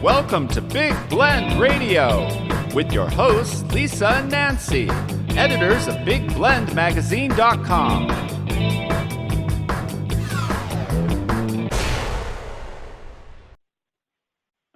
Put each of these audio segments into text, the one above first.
Welcome to Big Blend Radio with your hosts, Lisa and Nancy, editors of BigBlendMagazine.com.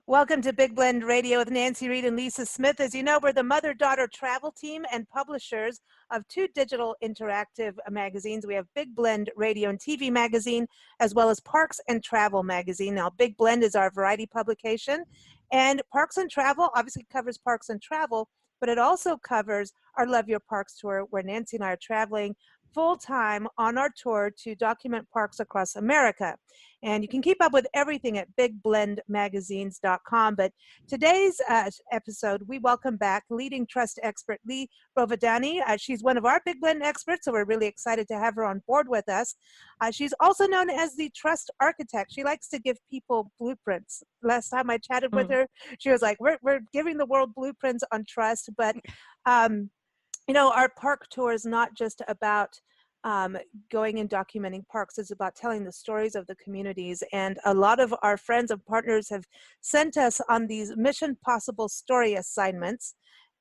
Welcome to Big Blend Radio with Nancy Reed and Lisa Smith. As you know, we're the mother-daughter travel team and publishers of two digital interactive magazines. We have Big Blend Radio and TV magazine, as well as Parks and Travel magazine. Now, Big Blend is our variety publication, and Parks and Travel obviously covers Parks and Travel, but it also covers our Love Your Parks tour, where Nancy and I are traveling full-time on our tour to document parks across America. And you can keep up with everything at BigBlendMagazines.com. But today's episode, we welcome back leading trust expert Lea Brovedani. She's one of our Big Blend experts, so we're really excited to have her on board with us. She's also known as the trust architect. She likes to give people blueprints. Last time I chatted with her, she was like, we're giving the world blueprints on trust. But, you know, our park tour is not just about going and documenting parks. Is about telling the stories of the communities, and a lot of our friends and partners have sent us on these Mission Possible story assignments.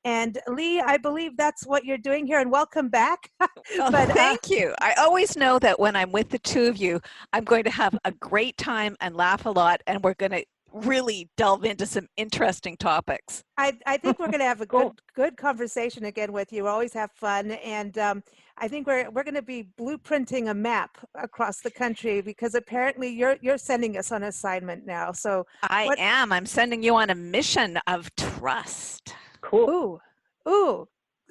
And Lea, I believe that's what you're doing here, and welcome back. Thank you. I always know that when I'm with the two of you, I'm going to have a great time and laugh a lot, and we're going to really delve into some interesting topics. I think we're going to have a good conversation again with you. We always have fun, and I think we're going to be blueprinting a map across the country, because apparently you're sending us on assignment now. So I am. I'm sending you on a mission of trust. Cool. Ooh.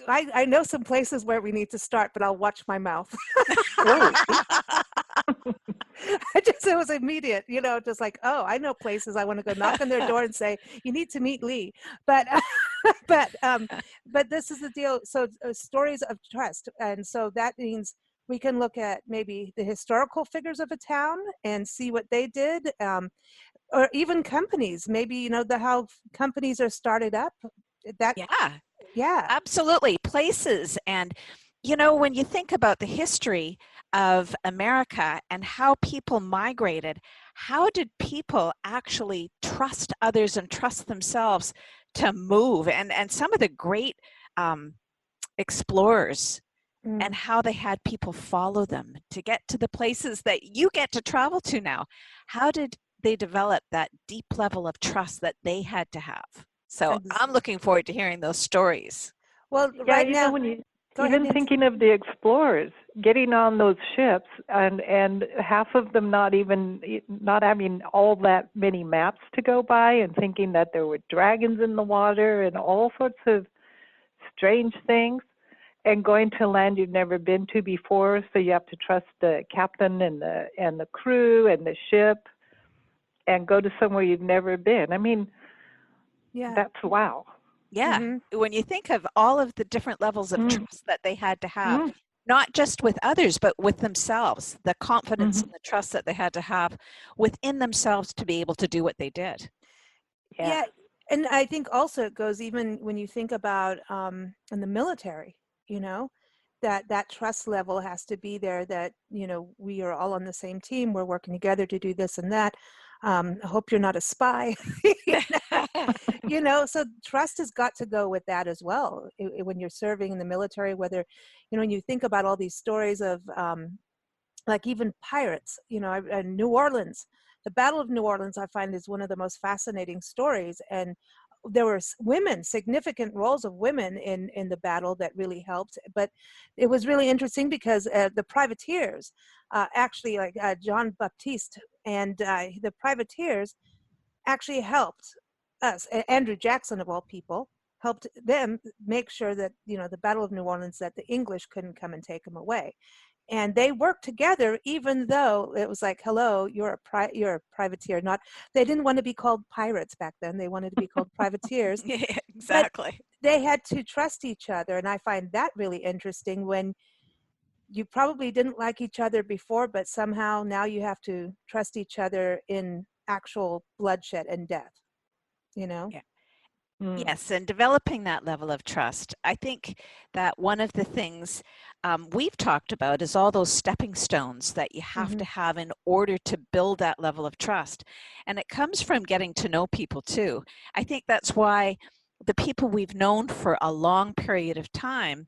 I know some places where we need to start, but I'll watch my mouth. It was immediate, you know, just like, oh, I know places I want to go knock on their door and say, you need to meet Lea. But this is the deal. So stories of trust. And so that means we can look at maybe the historical figures of a town and see what they did, or even companies, maybe, you know, how companies are started up. Yeah, absolutely. Places. And, you know, when you think about the history of America and how people migrated, how did people actually trust others and trust themselves to move? And some of the great explorers and how they had people follow them to get to the places that you get to travel to now. How did they develop that deep level of trust that they had to have? So I'm looking forward to hearing those stories. Well, yeah, right now, thinking of the explorers getting on those ships and half of them not having all that many maps to go by, and thinking that there were dragons in the water and all sorts of strange things, and going to land you've never been to before, so you have to trust the captain and the crew and the ship, and go to somewhere you've never been. I mean, yeah, that's wow. Yeah. When you think of all of the different levels of trust that they had to have, not just with others, but with themselves, the confidence and the trust that they had to have within themselves to be able to do what they did. Yeah. And I think also it goes even when you think about in the military, you know, that trust level has to be there, that, you know, we are all on the same team. We're working together to do this and that. I hope you're not a spy. You know, so trust has got to go with that as well. When you're serving in the military, whether, you know, when you think about all these stories of like even pirates, you know, New Orleans, the Battle of New Orleans, I find is one of the most fascinating stories. And there were significant roles of women in the battle that really helped. But it was really interesting because the privateers, actually, like John Baptiste and the privateers actually helped us. Andrew Jackson, of all people, helped them make sure that, you know, the Battle of New Orleans, that the English couldn't come and take them away. And they worked together, even though it was like, hello, you're a privateer. They didn't want to be called pirates back then. They wanted to be called privateers. Yeah, exactly. But they had to trust each other. And I find that really interesting, when you probably didn't like each other before, but somehow now you have to trust each other in actual bloodshed and death, you know? Yeah. Yes, and developing that level of trust. I think that one of the things we've talked about is all those stepping stones that you have to have in order to build that level of trust. And it comes from getting to know people too. I think that's why the people we've known for a long period of time,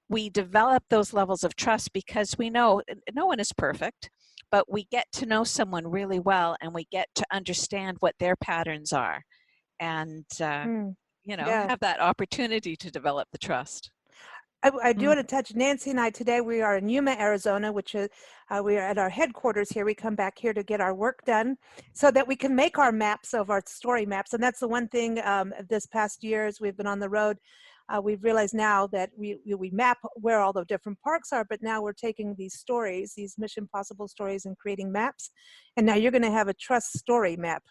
we develop those levels of trust because we know no one is perfect, but we get to know someone really well and we get to understand what their patterns are and, Yeah. have that opportunity to develop the trust. I do want to touch Nancy and I today. We are in Yuma, Arizona, which is we are at our headquarters here. We come back here to get our work done so that we can make our maps of our story maps. And that's the one thing this past year as we've been on the road, we've realized now that we map where all the different parks are, but now we're taking these stories, these Mission Possible stories, and creating maps. And now you're going to have a trust story map.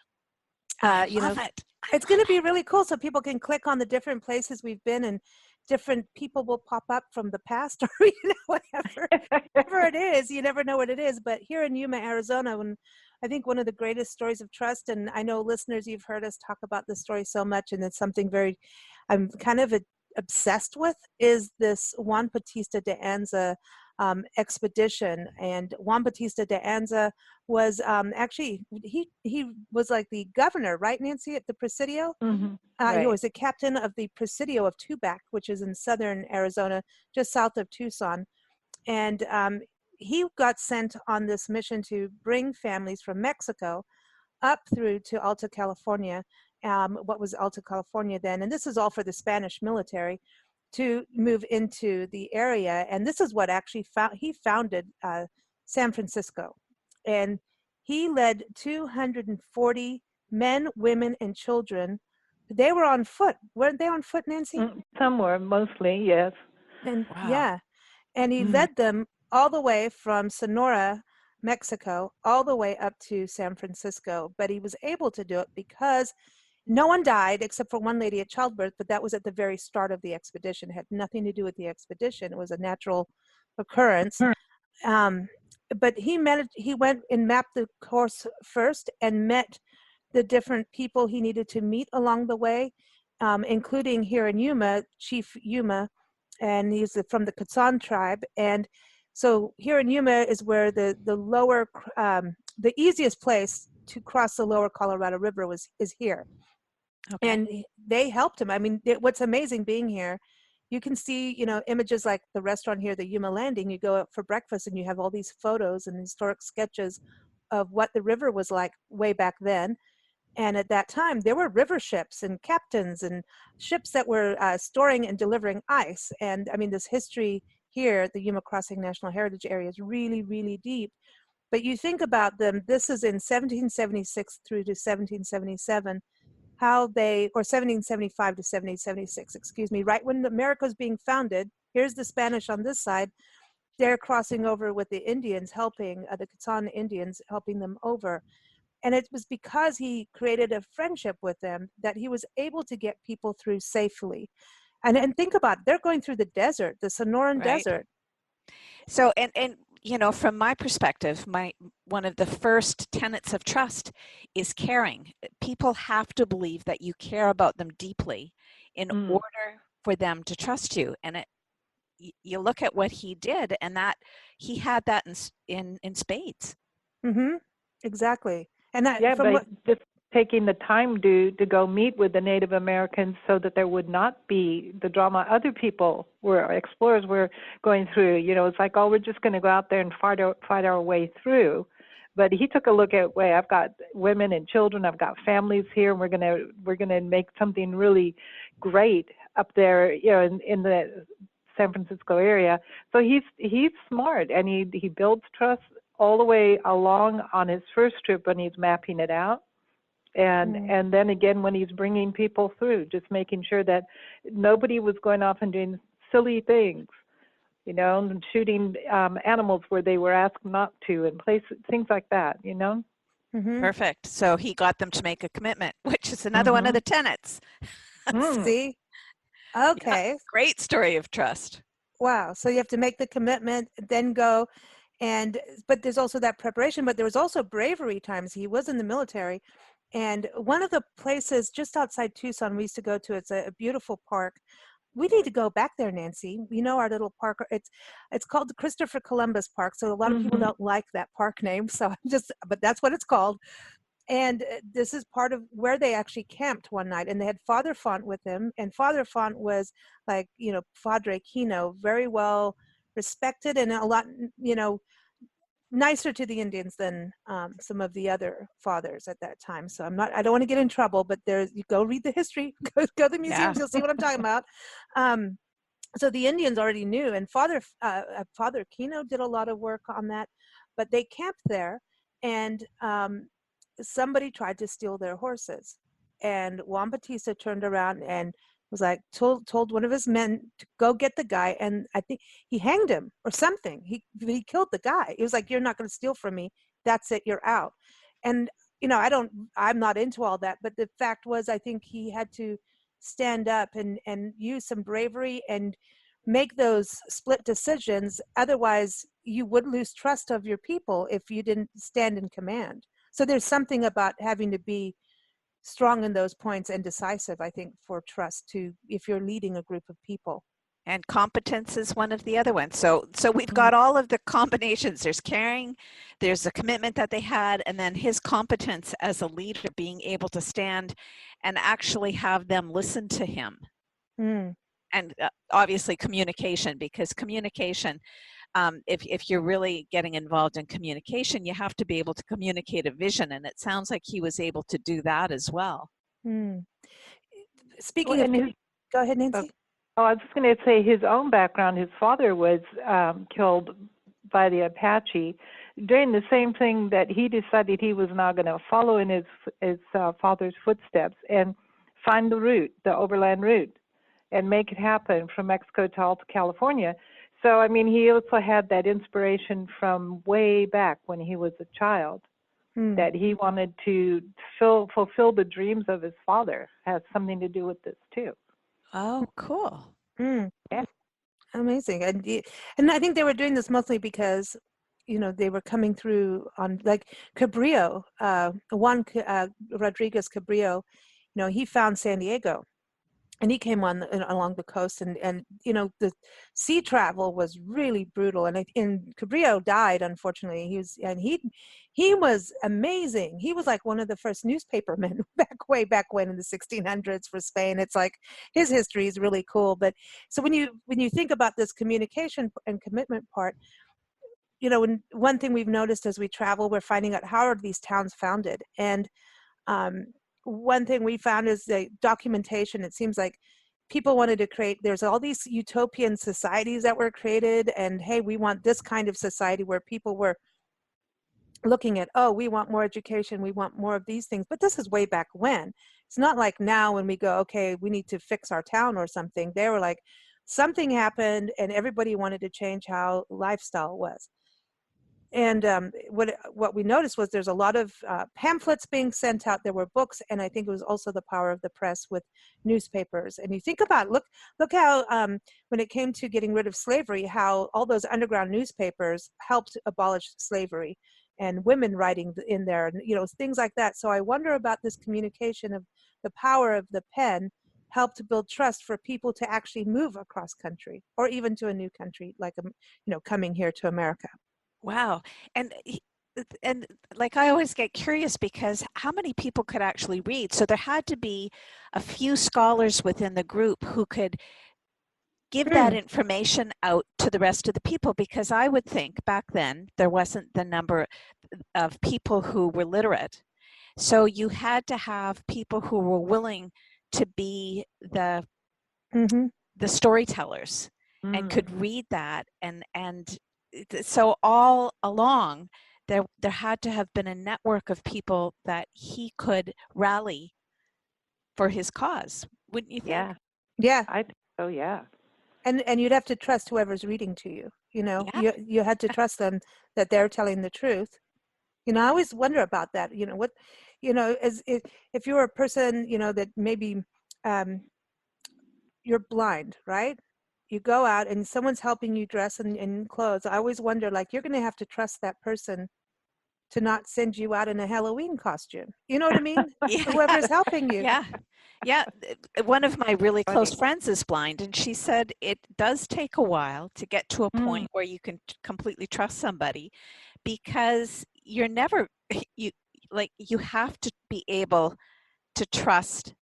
I love it. It's going to be really cool so people can click on the different places we've been and different people will pop up from the past or whatever it is. You never know what it is. But here in Yuma, Arizona, when I think one of the greatest stories of trust, and I know listeners, you've heard us talk about this story so much, and it's something I'm kind of obsessed with, is this Juan Bautista de Anza expedition. And Juan Bautista de Anza was actually, he was like the governor, right, Nancy, at the Presidio? Right. He was the captain of the Presidio of Tubac, which is in southern Arizona, just south of Tucson. And he got sent on this mission to bring families from Mexico up through to Alta California, what was Alta California then. And this is all for the Spanish military to move into the area. And this is what actually he founded San Francisco. And he led 240 men, women, and children. They were on foot. Weren't they on foot, Nancy? Some were, mostly, yes. And Wow. yeah. And he led them all the way from Sonora, Mexico, all the way up to San Francisco. But he was able to do it because no one died except for one lady at childbirth, but that was at the very start of the expedition. It had nothing to do with the expedition. It was a natural occurrence. But he went and mapped the course first and met the different people he needed to meet along the way, including here in Yuma, Chief Yuma, and he's from the Quechan tribe. And so here in Yuma is where the lower, the easiest place to cross the lower Colorado River is here. Okay. And they helped him. I mean, what's amazing being here, you can see, images like the restaurant here, the Yuma Landing. You go out for breakfast and you have all these photos and historic sketches of what the river was like way back then. And at that time, there were river ships and captains and ships that were storing and delivering ice. And I mean, this history here, the Yuma Crossing National Heritage Area, is really, really deep. But you think about them, this is in 1776 through to 1777, or 1775 to 1776, excuse me, right when America was being founded. Here's the Spanish on this side. They're crossing over with the Indians, helping the Quechan Indians, helping them over. And it was because he created a friendship with them that he was able to get people through safely. And think about it, they're going through the desert, the Sonoran Desert. So, and from my perspective, one of the first tenets of trust is caring. People have to believe that you care about them deeply in order for them to trust you. And you look at what he did, and that he had that in spades. Exactly. And that, just taking the time to go meet with the Native Americans so that there would not be the drama other people explorers were going through. It's like, oh, we're just going to go out there and fight our way through. But he took a look at, wait, I've got women and children, I've got families here, and we're gonna make something really great up there, in the San Francisco area. So he's smart, and he builds trust all the way along on his first trip when he's mapping it out, and then again when he's bringing people through, just making sure that nobody was going off and doing silly things, and shooting animals where they were asked not to, and things like that, Perfect. So he got them to make a commitment, which is another one of the tenets. See? Okay. Yeah, great story of trust. Wow. So you have to make the commitment, then go. But there's also that preparation, but there was also bravery times. He was in the military. And one of the places just outside Tucson we used to go to, it's a beautiful park. we need to go back there, Nancy. You know, our little park, it's called the Christopher Columbus Park. So a lot of people don't like that park name. So but that's what it's called. And this is part of where they actually camped one night, and they had Father Font with them. And Father Font was like, Padre Kino, very well respected and a lot, nicer to the Indians than some of the other fathers at that time. So I don't want to get in trouble, but you go read the history, go to the museums, you'll see what I'm talking about. So the Indians already knew, and Father Kino did a lot of work on that, but they camped there, and somebody tried to steal their horses, and Juan Bautista turned around and was like, told one of his men to go get the guy, and I think he hanged him or something. He killed the guy. He was like, "You're not going to steal from me. That's it. You're out." And I'm not into all that, but the fact was, I think he had to stand up and use some bravery and make those split decisions. Otherwise, you would lose trust of your people if you didn't stand in command. So there's something about having to be strong in those points and decisive, I think, for trust if you're leading a group of people. And competence is one of the other ones. So we've got all of the combinations. There's caring, there's the commitment that they had, and then his competence as a leader, being able to stand and actually have them listen to him. And obviously communication, because communication, if you're really getting involved in communication, you have to be able to communicate a vision, and it sounds like he was able to do that as well. Speaking of, go ahead, Nancy. I was just going to say his own background. His father was killed by the Apache doing the same thing that he decided he was not going to follow in his father's footsteps and find the overland route, and make it happen from Mexico to Alta California. So, I mean, he also had that inspiration from way back when he was a child, that he wanted to fulfill the dreams of his father. Has something to do with this too. Oh, cool. Yeah. Amazing. And I think they were doing this mostly because, they were coming through on, like, Cabrillo, Juan Rodriguez Cabrillo, he found San Diego. And he came along the coast, and the sea travel was really brutal. And Cabrillo died, unfortunately. He was amazing. He was like one of the first newspapermen way back when in the 1600s for Spain. It's like his history is really cool. But so when you think about this communication and commitment part, one thing we've noticed as we travel, we're finding out how are these towns founded. And one thing we found is the documentation. It seems like people wanted to there's all these utopian societies that were created, and hey, we want this kind of society where people were looking at, we want more education, we want more of these things. But this is way back when. It's not like now when we go, okay, we need to fix our town or something. They were like, something happened and everybody wanted to change how lifestyle was. And what we noticed was there's a lot of pamphlets being sent out. There were books, and I think it was also the power of the press with newspapers. And you think about, look how when it came to getting rid of slavery, how all those underground newspapers helped abolish slavery, and women writing in there, and things like that. So I wonder about this communication of the power of the pen helped to build trust for people to actually move across country, or even to a new country, like coming here to America. Wow. And like, I always get curious because how many people could actually read? So there had to be a few scholars within the group who could give that information out to the rest of the people, because I would think back then there wasn't the number of people who were literate. So you had to have people who were willing to be the storytellers and could read that, and so all along there had to have been a network of people that he could rally for his cause, wouldn't you think? Yeah, I think so. Yeah. And you'd have to trust whoever's reading to you. You had to trust them that they're telling the truth. I always wonder about that. If you're a person that maybe you're blind, right? You go out and someone's helping you dress in clothes. I always wonder, like, you're going to have to trust that person to not send you out in a Halloween costume. You know what I mean? Yeah, Whoever's helping you. yeah, yeah. One of my really Funny. close friends is blind, and she said it does take a while to get to a point where you can completely trust somebody, because you're never you you have to be able to trust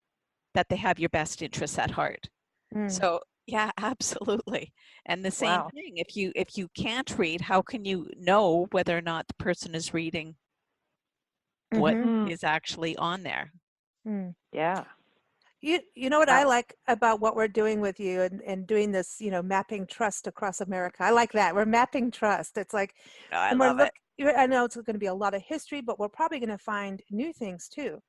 that they have your best interests at heart. Mm. So yeah, absolutely. And the same Wow. thing, if you can't read, how can you know whether or not the person is reading what Mhm. is actually on there? Mm. Yeah. You know what I Wow. like about what we're doing with you and doing this, mapping trust across America. I like that. We're mapping trust. It's like, I and we're love it. I know it's going to be a lot of history, but we're probably going to find new things too.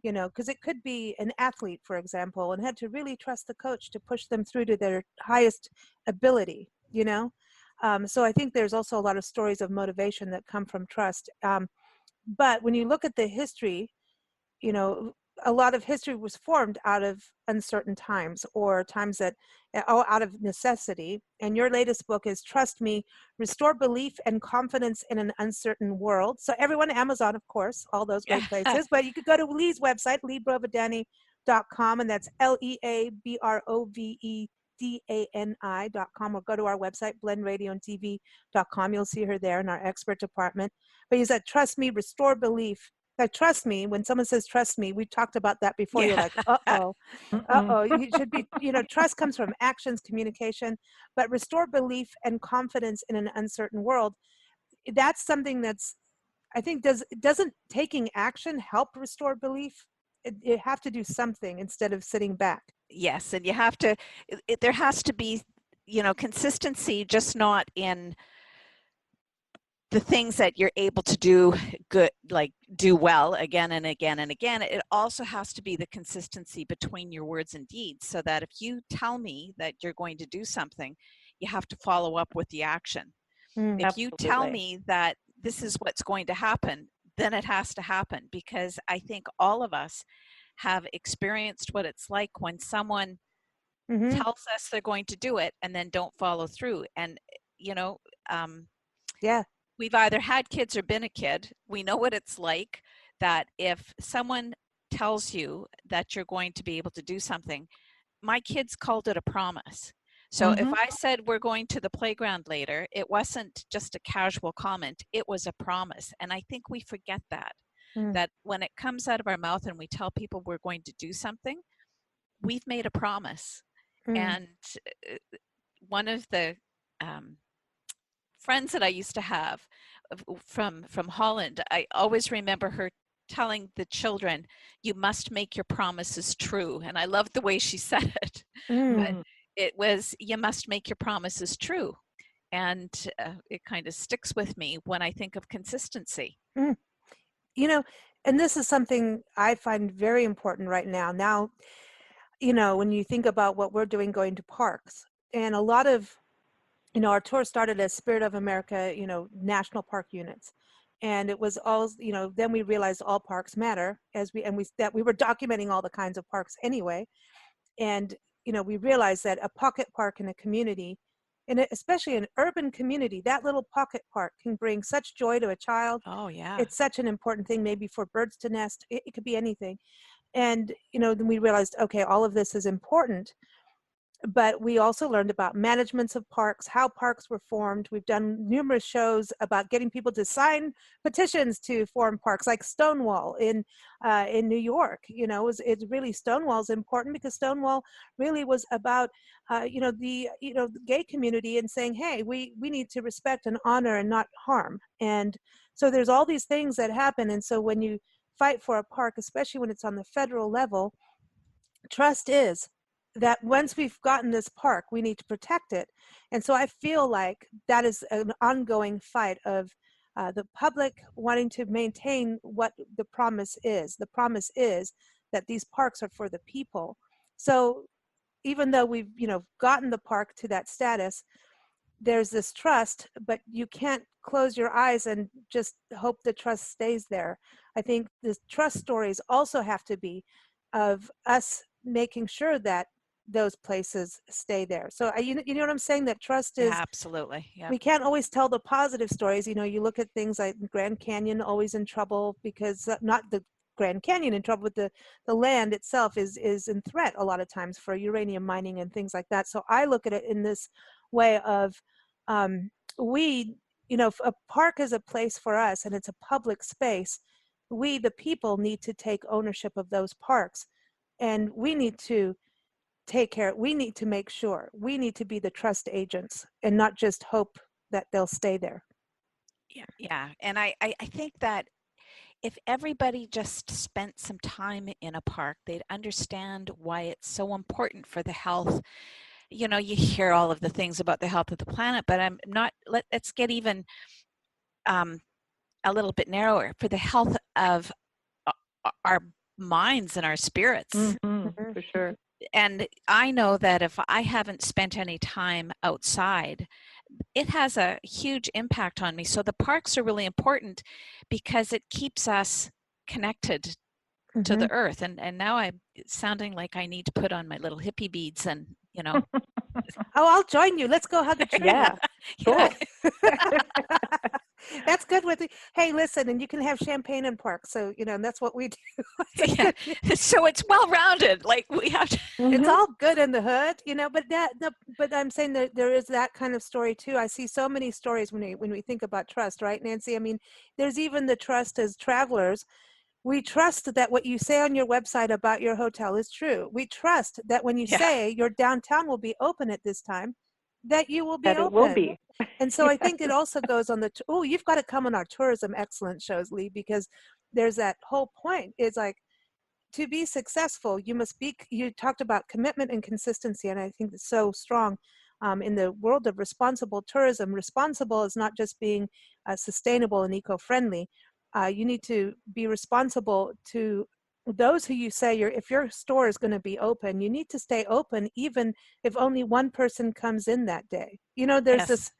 Because it could be an athlete, for example, and had to really trust the coach to push them through to their highest ability. So I think there's also a lot of stories of motivation that come from trust. But when you look at the history, you know, a lot of history was formed out of uncertain times or times that out of necessity. And your latest book is Trust Me, Restore Belief and Confidence in an Uncertain World. So everyone, Amazon, of course, all those great places, but you could go to Lee's website, leabrovedani.com, and that's LeaBrovedani.com, or go to our website, blendradioandtv.com. You'll see her there in our expert department. But you said, trust me, restore belief. Like, trust me, when someone says trust me, we talked about that before. You're Yeah. like, uh-oh, you should be, trust comes from actions, communication, but restore belief and confidence in an uncertain world. That's something that's, I think, doesn't taking action help restore belief? You have to do something instead of sitting back. Yes, and you have to, there has to be, consistency, just not in the things that you're able to do good, like do well again and again and again. It also has to be the consistency between your words and deeds, so that if you tell me that you're going to do something, you have to follow up with the action. If you tell Absolutely. me that this is what's going to happen, then it has to happen, because I think all of us have experienced what it's like when someone Mm-hmm. tells us they're going to do it and then don't follow through. And, Yeah. we've either had kids or been a kid. We know what it's like, that if someone tells you that you're going to be able to do something, my kids called it a promise. So if I said we're going to the playground later, it wasn't just a casual comment, it was a promise. And I think we forget that, Mm. that when it comes out of our mouth and we tell people we're going to do something, we've made a promise. Mm. And one of the friends that I used to have from Holland, I always remember her telling the children, you must make your promises true. And I loved the way she said it. But Mm. it was, you must make your promises true. And it kind of sticks with me when I think of consistency. Mm. And this is something I find very important right now. Now, when you think about what we're doing, going to parks, and a lot of, our tour started as Spirit of America, national park units. And it was all, then we realized all parks matter, that we were documenting all the kinds of parks anyway. And, we realized that a pocket park in a community, and especially an urban community, that little pocket park can bring such joy to a child. Oh, yeah. It's such an important thing, maybe for birds to nest. It could be anything. And, then we realized, okay, all of this is important. But we also learned about managements of parks, how parks were formed. We've done numerous shows about getting people to sign petitions to form parks, like Stonewall in New York. It's really, Stonewall's important because Stonewall really was about the gay community and saying, hey, we need to respect and honor and not harm. And so there's all these things that happen. And so when you fight for a park, especially when it's on the federal level, trust is that once we've gotten this park, we need to protect it. And so I feel like that is an ongoing fight of the public wanting to maintain what the promise is. The promise is that these parks are for the people. So even though we've, gotten the park to that status, there's this trust, but you can't close your eyes and just hope the trust stays there. I think the trust stories also have to be of us making sure that those places stay there. So you know what I'm saying? That trust is, Absolutely. Yeah. we can't always tell the positive stories. You know, you look at things like Grand Canyon always in trouble because not the Grand Canyon in trouble, but the land itself is in threat a lot of times for uranium mining and things like that. So I look at it in this way of we, you know, if a park is a place for us and it's a public space, we, the people, need to take ownership of those parks, and we need to take care. We need to make sure. We need to be the trust agents and not just hope that they'll stay there. Yeah. And I think that if everybody just spent some time in a park, they'd understand why it's so important for the health. You know, you hear all of the things about the health of the planet, but I'm not, let's get even a little bit narrower, for the health of our minds and our spirits. Mm-hmm, for sure. And I know that if I haven't spent any time outside, it has a huge impact on me. So the parks are really important because it keeps us connected to the earth. And now I'm sounding like I need to put on my little hippie beads and, you know. Oh, I'll join you. Let's go hug a tree. Yeah, cool. That's good with it. Hey, listen, and you can have champagne in park. So, you know, and that's what we do. Yeah. So it's well-rounded. Like we have to. It's all good in the hood, you know, but but I'm saying that there is that kind of story too. I see so many stories when we think about trust, right, Nancy? I mean, there's even the trust as travelers. We trust that what you say on your website about your hotel is true. We trust that when you say your downtown will be open at this time, that you will be That open. it will be. And so I think it also goes on the, you've got to come on our Tourism Excellence shows, Lee, because there's that whole point. It's like, to be successful, you talked about commitment and consistency, and I think it's so strong in the world of responsible tourism. Responsible is not just being sustainable and eco-friendly. You need to be responsible to those who you say if your store is going to be open, you need to stay open even if only one person comes in that day. You know, there's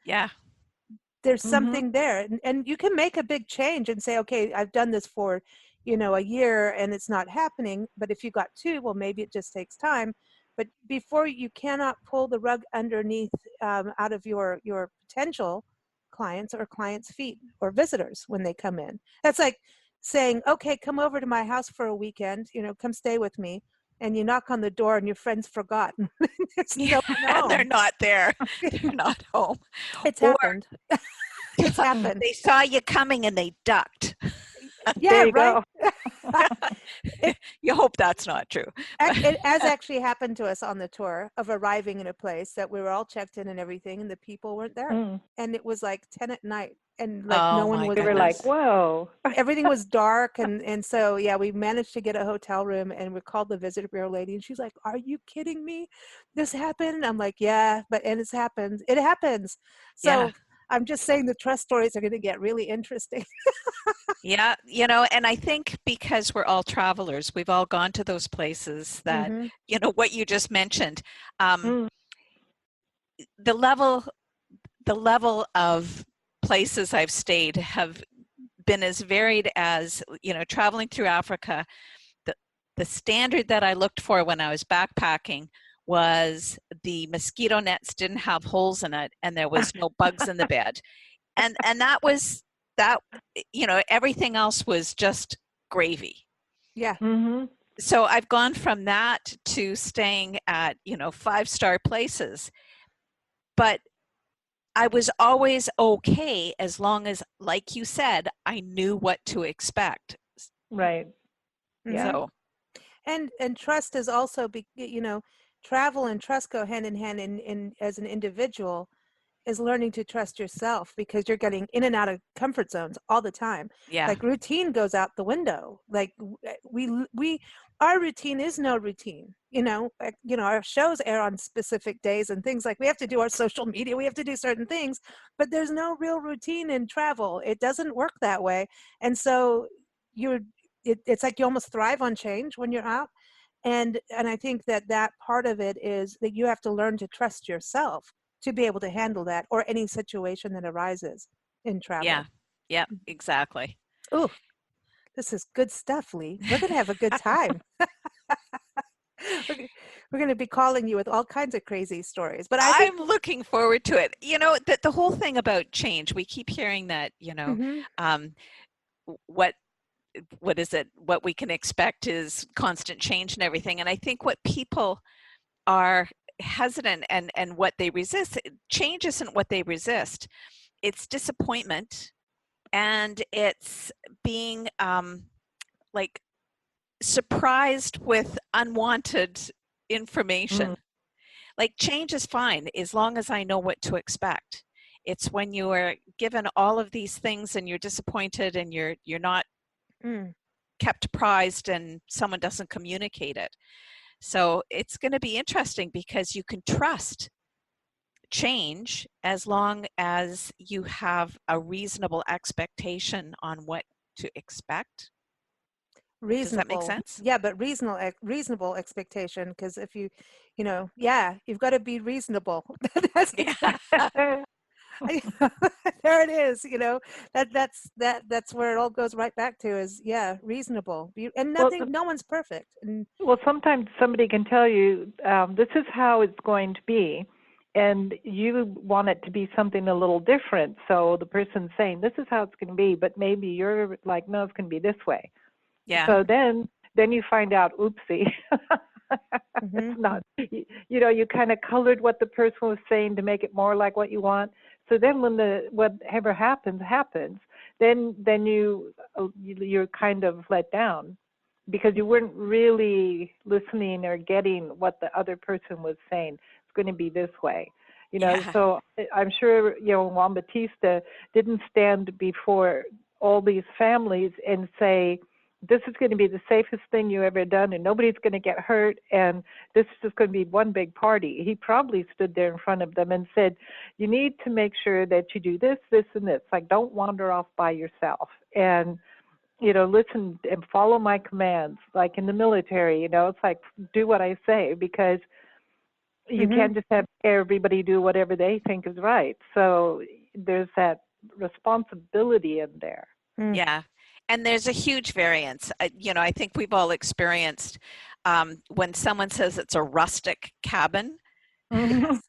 there's something there, and you can make a big change and say, okay, I've done this for, you know, a year and it's not happening. But if you got two, well, maybe it just takes time. But before, you cannot pull the rug underneath out of your potential clients or clients' feet or visitors when they come in. That's like saying, okay, come over to my house for a weekend, you know, come stay with me. And you knock on the door and your friend's forgotten. There's no one home. They're not there. They're not home. It's happened. It's happened. They saw you coming and they ducked. Yeah, there you right. go. You hope that's not true. It has actually happened to us on the tour of arriving in a place that we were all checked in and everything, and the people weren't there. And it was like 10 at night, and like no one was. They were like, whoa. Everything was dark, and so yeah, we managed to get a hotel room, and we called the visitor bureau lady, and she's like, "Are you kidding me? This happened?" I'm like, "Yeah, and it's happened. It happens." So. Yeah. I'm just saying the trust stories are going to get really interesting. Yeah, you know, and I think because we're all travelers, we've all gone to those places that, you know, what you just mentioned. The level of places I've stayed have been as varied as, you know, traveling through Africa. The standard that I looked for when I was backpacking was the mosquito nets didn't have holes in it and there was no bugs in the bed. And that, you know, everything else was just gravy. Yeah. So I've gone from that to staying at, you know, 5-star places. But I was always okay as long as, like you said, I knew what to expect. Right. Yeah. So. And trust is also, you know, travel and trust go hand in hand in as an individual is learning to trust yourself, because you're getting in and out of comfort zones all the time. Yeah. Like routine goes out the window. Like our routine is no routine. You know, our shows air on specific days and things, like we have to do our social media, we have to do certain things, but there's no real routine in travel. It doesn't work that way. And so it's like you almost thrive on change when you're out. And I think that part of it is that you have to learn to trust yourself to be able to handle that or any situation that arises in travel. Yeah, exactly. Ooh, this is good stuff, Lee. We're going to have a good time. We're going to be calling you with all kinds of crazy stories. But I think I'm looking forward to it. You know, the whole thing about change, we keep hearing that, Mhm. um, what is it? What we can expect is constant change and everything. And I think what people are hesitant and what they resist, change isn't what they resist. It's disappointment, and it's being like surprised with unwanted information. Like, change is fine as long as I know what to expect. It's when you are given all of these things and you're disappointed and you're not Mm. kept apprised and someone doesn't communicate it. So it's going to be interesting because you can trust change as long as you have a reasonable expectation on what to expect. Does that make Reasonable. sense? Yeah, but reasonable expectation, because if yeah, you've got to be reasonable. That's Yeah. there it is. That's where it all goes right back to is, yeah, reasonable. And Well, no one's perfect. And well, sometimes somebody can tell you, this is how it's going to be, and you want it to be something a little different. So the person's saying, this is how it's going to be, but maybe you're like, no, it's going to be this way. Yeah. So then you find out, oopsie, Mhm. it's not. You kind of colored what the person was saying to make it more like what you want. So then when whatever happens, then you're kind of let down because you weren't really listening or getting what the other person was saying. It's going to be this way. Yeah. So I'm sure, Juan Batista didn't stand before all these families and say, this is going to be the safest thing you ever done and nobody's going to get hurt and this is just going to be one big party. He probably stood there in front of them and said, you need to make sure that you do this, this, and this. Like, don't wander off by yourself. And listen and follow my commands, like in the military, it's like, do what I say, because you Mhm. can't just have everybody do whatever they think is right. So there's that responsibility in there. Mm. Yeah. And there's a huge variance. I think we've all experienced when someone says it's a rustic cabin. Yes.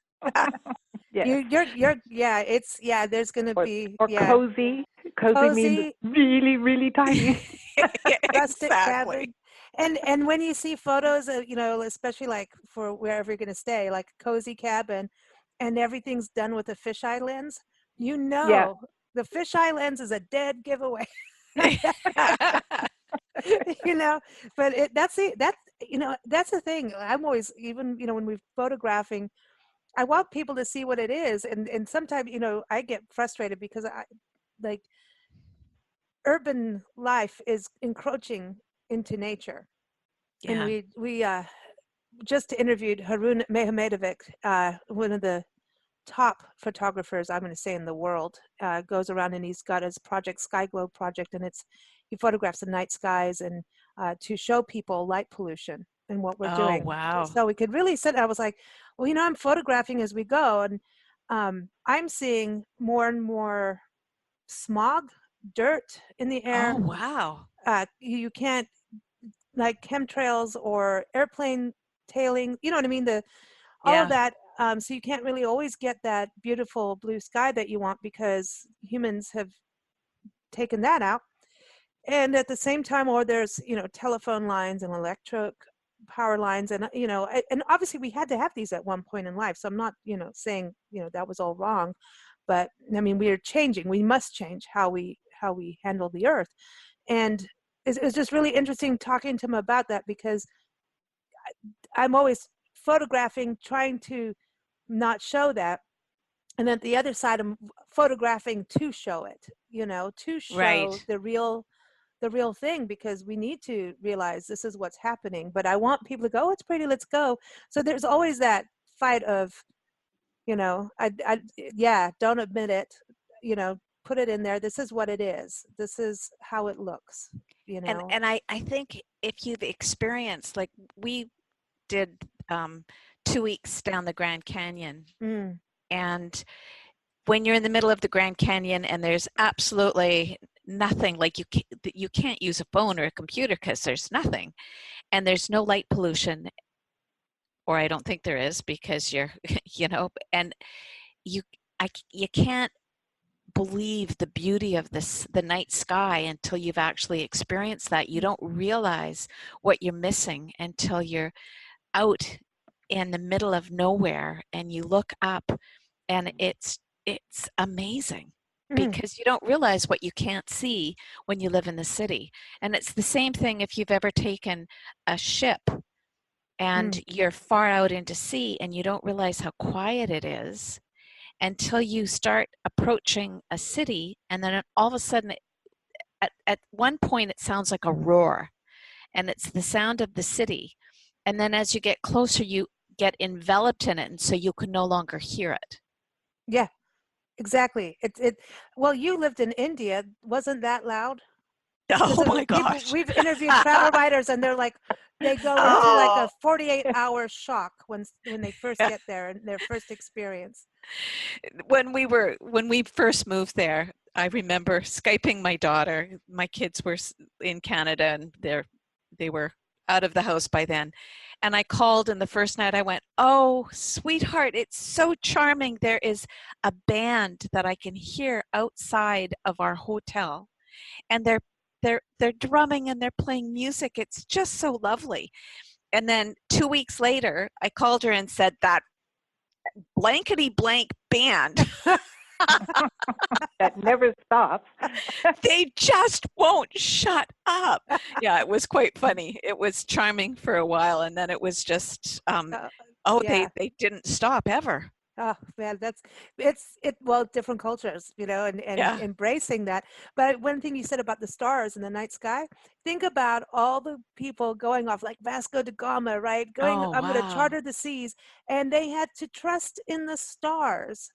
Yes. There's going to be, Or yeah, cozy. Cozy means cozy, really, really tiny. rustic Exactly. cabin. And when you see photos of, especially like for wherever you're going to stay, like a cozy cabin, and everything's done with a fisheye lens, Yeah. the fisheye lens is a dead giveaway. But that's the thing. I'm always, even when we're photographing, I want people to see what it is, and sometimes I get frustrated because like urban life is encroaching into nature. And Yeah. we just interviewed Harun Mehmedovic, one of the top photographers, I'm going to say, in the world. Goes around and he's got his project, Sky Globe Project, and he photographs the night skies and to show people light pollution and what we're Oh, doing. wow. So we could really sit. I was like, well, I'm photographing as we go, and I'm seeing more and more smog, dirt in the air. Oh, wow. You can't, like chemtrails or airplane tailing, you know what I mean? All of Yeah. that. So you can't really always get that beautiful blue sky that you want because humans have taken that out. And at the same time, or there's, telephone lines and electric power lines. And, and obviously we had to have these at one point in life. So I'm not, saying, that was all wrong. But I mean, we are changing. We must change how we handle the earth. And it's just really interesting talking to him about that because I'm always photographing, trying to not show that. And then the other side, I'm photographing to show it, to show Right. the real thing, because we need to realize this is what's happening. But I want people to go, oh, it's pretty, let's go. So there's always that fight of, yeah, don't admit it, put it in there. This is what it is. This is how it looks, And I think if you've experienced, like we did 2 weeks down the Grand Canyon, Mm. and when you're in the middle of the Grand Canyon and there's absolutely nothing, like you can't use a phone or a computer because there's nothing, and there's no light pollution, or I don't think there is, because you're, and you, you can't believe the beauty of the night sky until you've actually experienced that. You don't realize what you're missing until you're out in the middle of nowhere and you look up, and it's amazing, because you don't realize what you can't see when you live in the city. And it's the same thing if you've ever taken a ship and you're far out into sea and you don't realize how quiet it is until you start approaching a city, and then all of a sudden, at one point, it sounds like a roar, and it's the sound of the city. And then as you get closer, you get enveloped in it, and so you can no longer hear it. Yeah, exactly. Well, you lived in India. Wasn't that loud? Oh my gosh. We've interviewed travel writers, and they're like, they go into like a 48-hour shock when they first get there and their first experience. When we first moved there, I remember Skyping my daughter. My kids were in Canada, and they were out of the house by then. And I called, and the first night I went, "Oh, sweetheart, it's so charming. There is a band that I can hear outside of our hotel, and they're drumming and they're playing music. It's just so lovely." And then 2 weeks later, I called her and said, "That blankety blank band That never stops. they just won't shut up." Yeah, it was quite funny. It was charming for a while, and then it was just Yeah. they didn't stop ever. Oh man, well, different cultures, and Yeah. embracing that. But one thing you said about the stars in the night sky, think about all the people going off like Vasco da Gama, right? Oh, I'm going to wow. charter the seas, and they had to trust in the stars.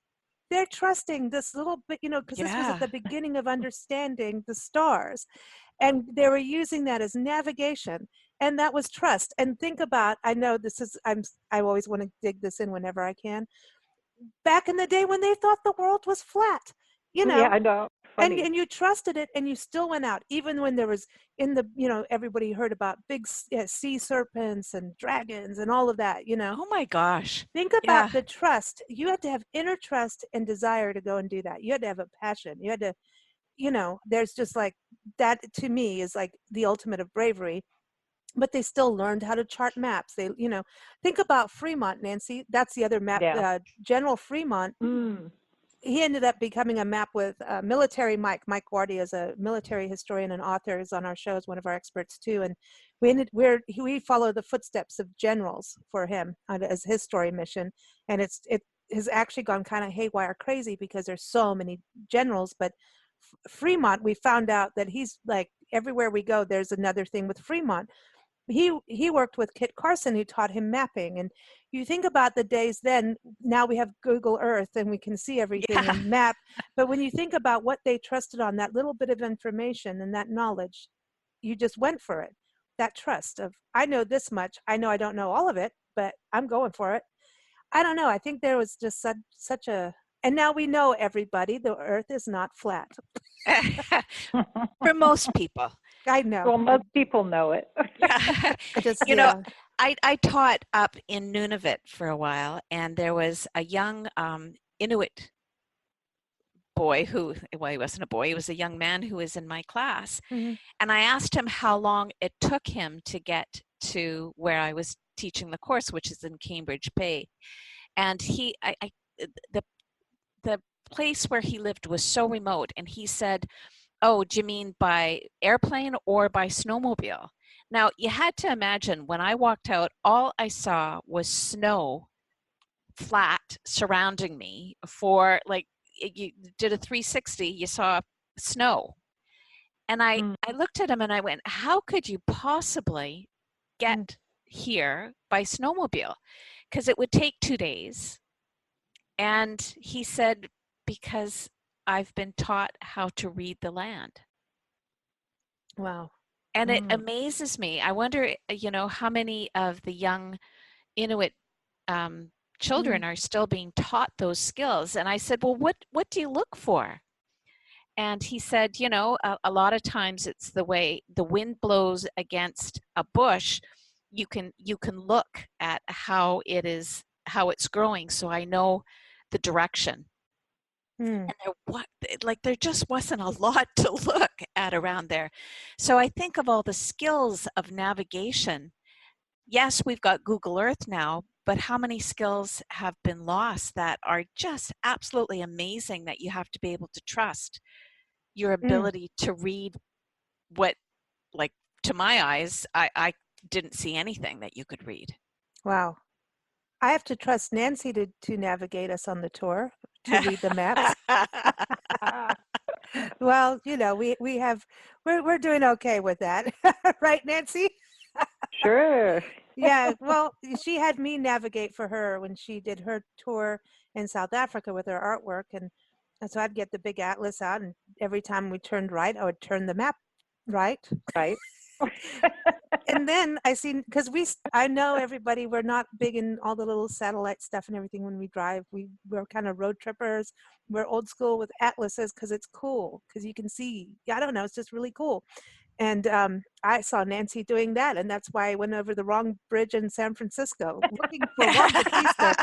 They're trusting this little bit, because this was Yeah. at the beginning of understanding the stars, and they were using that as navigation, and that was trust. And think about, I know I always want to dig this in whenever I can. Back in the day when they thought the world was flat, Yeah, I know. Funny. and you trusted it, and you still went out, even when there was everybody heard about big sea serpents and dragons and all of that. Oh my gosh. Think Yeah. about the trust. You had to have inner trust and desire to go and do that. You had to have a passion. You had to, there's just like that, to me, is like the ultimate of bravery. But they still learned how to chart maps. They, think about Fremont, Nancy. That's the other map. Yeah. General Fremont, he ended up becoming a map with military Mike. Mike Guardia is a military historian and author. Is on our show as one of our experts too. And we follow the footsteps of generals for him as his story mission. And it has actually gone kind of haywire crazy because there's so many generals. But Fremont, we found out that he's like, everywhere we go, there's another thing with Fremont. He worked with Kit Carson, who taught him mapping. And you think about the days then, now we have Google Earth and we can see everything and map. But when you think about what they trusted on, that little bit of information and that knowledge, you just went for it. That trust of, I know this much. I know I don't know all of it, but I'm going for it. I don't know. I think there was just such a, and now we know, everybody, the Earth is not flat. For most people. I know. Well, most people know it. Yeah. I taught up in Nunavut for a while, and there was a young Inuit boy he wasn't a boy, he was a young man who was in my class. Mm-hmm. And I asked him how long it took him to get to where I was teaching the course, which is in Cambridge Bay. And the place where he lived was so remote, and he said, "Oh, do you mean by airplane or by snowmobile?" Now, you had to imagine, when I walked out, all I saw was snow flat surrounding me. For like, you did a 360, you saw snow. And I looked at him and I went, "How could you possibly get here by snowmobile?" Because it would take 2 days. And he said, "Because I've been taught how to read the land." Wow. And it amazes me. I wonder, how many of the young Inuit children are still being taught those skills. And I said, "Well, what do you look for?" And he said, a lot of times it's the way the wind blows against a bush. you can look at how it's growing, so I know the direction. Hmm. And there just wasn't a lot to look at around there. So I think of all the skills of navigation. Yes, we've got Google Earth now, but how many skills have been lost that are just absolutely amazing, that you have to be able to trust your ability to read what, like, to my eyes, I didn't see anything that you could read. Wow. I have to trust Nancy to navigate us on the tour, to read the maps. Well, we're doing okay with that. Right, Nancy? Sure. Yeah, well, she had me navigate for her when she did her tour in South Africa with her artwork, and so I'd get the big atlas out, and every time we turned right, I would turn the map right. Right. And then because I know everybody, we're not big in all the little satellite stuff and everything when we drive. We're kind of road trippers. We're old school with atlases because it's cool, because you can see. I don't know, it's just really cool. And I saw Nancy doing that, and that's why I went over the wrong bridge in San Francisco looking for Juan Bautista.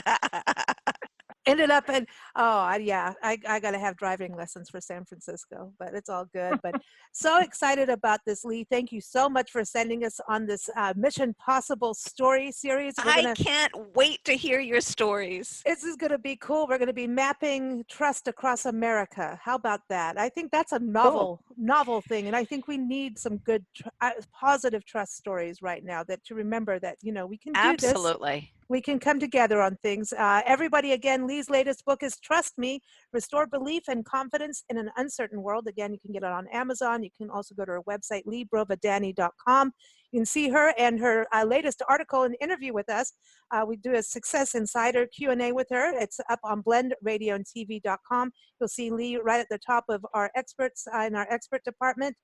Ended up in, I got to have driving lessons for San Francisco, but it's all good. But so excited about this, Lee. Thank you so much for sending us on this Mission Possible story series. I can't wait to hear your stories. This is going to be cool. We're going to be mapping trust across America. How about that? I think that's a novel thing, and I think we need some good, positive trust stories right now, that to remember that we can do this. Absolutely. We can come together on things. Everybody, again, Lee's latest book is Trust Me, Restore Belief and Confidence in an Uncertain World. Again, you can get it on Amazon. You can also go to her website, LeaBrovedani.com. You can see her and her latest article and interview with us. We do a Success Insider Q&A with her. It's up on blendradioandtv.com. You'll see Lee right at the top of our experts in our expert department.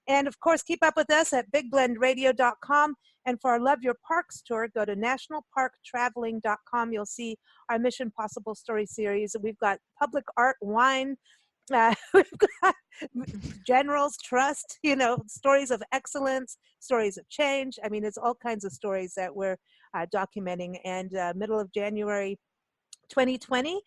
And, of course, keep up with us at bigblendradio.com. And for our Love Your Parks tour, go to nationalparktraveling.com. You'll see our Mission Possible story series. We've got public art, wine, we've got generals, trust, stories of excellence, stories of change. I mean, it's all kinds of stories that we're documenting. And middle of January 2020,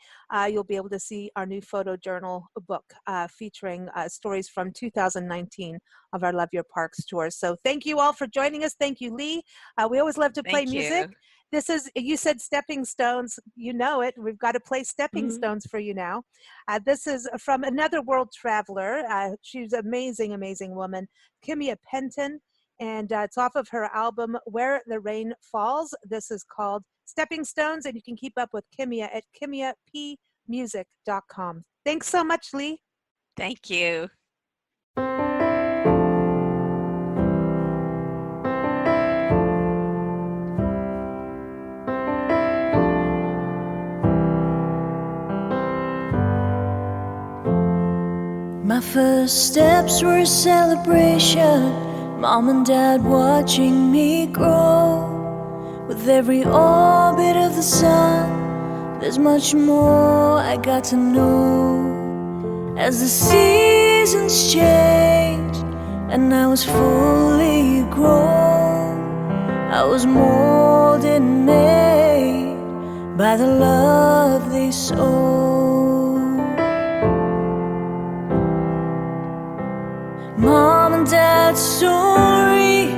you'll be able to see our new photo journal book featuring stories from 2019 of our Love Your Parks tour. So thank you all for joining us. Thank you, Lee. We always love to play music. This is, you said Stepping Stones, you know it. We've got to play Stepping Stones for you now. This is from another world traveler. She's an amazing, amazing woman, Kimia Penton. And it's off of her album, Where the Rain Falls. This is called Stepping Stones, and you can keep up with Kimia at KimiaPmusic.com. Thanks so much, Lee. Thank you. My first steps were a celebration, Mom and Dad watching me grow. With every orbit of the sun, there's much more I got to know. As the seasons changed and I was fully grown, I was molded and made by the love they sowed. Mom and Dad's story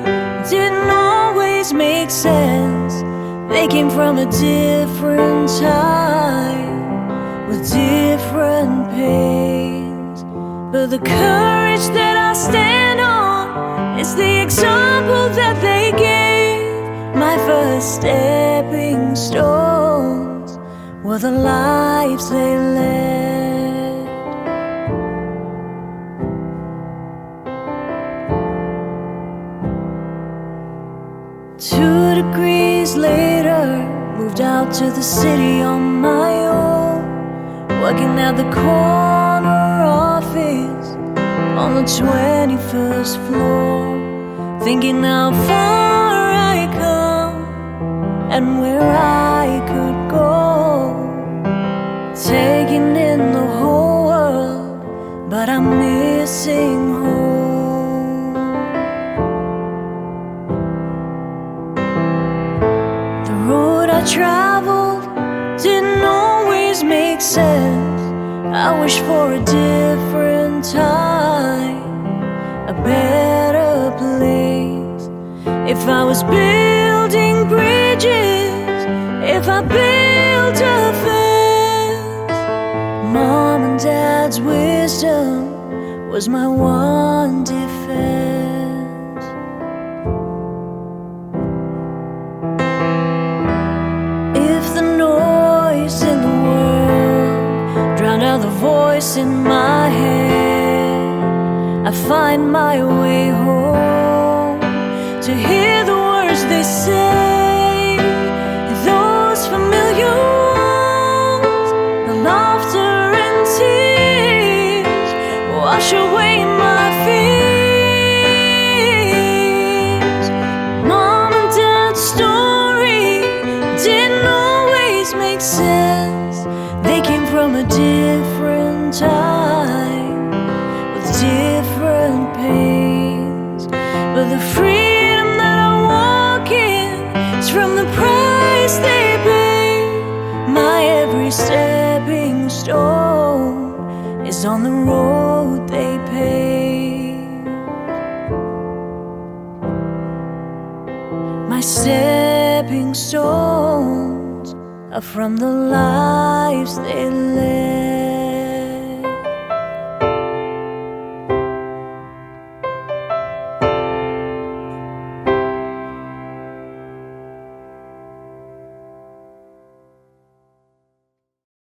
didn't always make sense. They came from a different time with different pains, but the courage that I stand on is the example that they gave. My first stepping stones were the lives they led. 2 degrees later, moved out to the city on my own, working at the corner office on the 21st floor, thinking how far I come and where I could go, taking in the whole world, but I'm missing home. make sense. I wish for a different time, a better place. If I was building bridges, if I built a fence, Mom and Dad's wisdom was my one defense. If the noise in the world drowned out the voice in my head, I find my way home to hear the words they say, those familiar ones, the laughter and tears wash away my fears. Mom and Dad's story didn't always make sense. They came from a different time with different pains, but the freedom that I walk in is from the price they paid. My every stepping stone is on the road they paved. My stepping stones are from the lives they led.